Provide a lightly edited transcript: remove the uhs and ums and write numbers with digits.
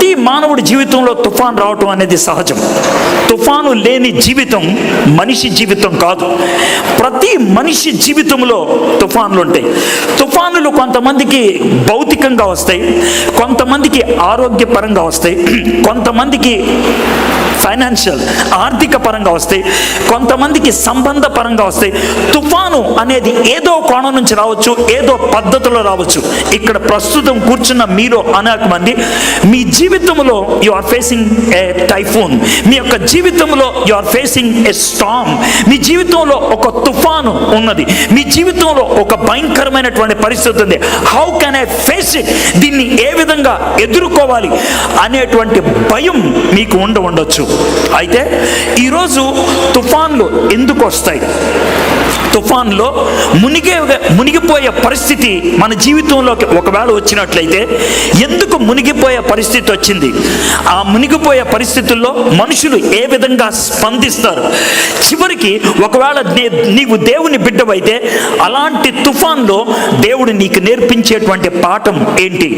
ప్రతి మానవుడి జీవితంలో తుఫాన్ రావటం అనేది సహజం. తుఫాను లేని జీవితం మనిషి జీవితం కాదు. ప్రతి మనిషి జీవితంలో తుఫాన్లు ఉంటాయి. తుఫానులు కొంతమందికి భౌతికంగా వస్తాయి, కొంతమందికి ఆరోగ్యపరంగా వస్తాయి, కొంతమందికి ఫైనాన్షియల్ ఆర్థిక పరంగా వస్తాయి, కొంతమందికి సంబంధ పరంగా వస్తాయి. తుఫాను అనేది ఏదో కోణం నుంచి రావచ్చు, ఏదో పద్ధతిలో రావచ్చు. ఇక్కడ ప్రస్తుతం కూర్చున్న మీరు అనేక మంది మీ జీవితంలో you are facing a typhoon, మీ యొక్క జీవితంలో you are facing a storm. మీ జీవితంలో ఒక తుఫాను ఉన్నది, మీ జీవితంలో ఒక భయంకరమైనటువంటి పరిస్థితి ఉంది. How can I face it, దీన్ని ఏ విధంగా ఎదుర్కోవాలి అనేటువంటి భయం మీకు ఉండవచ్చు. అయితే ఈరోజు తుఫాన్లు ఎందుకు వస్తాయి? తుఫాన్లో మునిగిపోయే పరిస్థితి మన జీవితంలోకి ఒకవేళ వచ్చినట్లయితే ఎందుకు మునిగిపోయే పరిస్థితి వచ్చింది? ఆ మునిగిపోయే పరిస్థితుల్లో మనుషులు ఏ విధంగా స్పందిస్తారు? చివరికి ఒకవేళ నీవు దేవుని బిడ్డవైతే అలాంటి తుఫాన్లో దేవుడు నీకు నేర్పించేటువంటి పాఠం ఏంటి?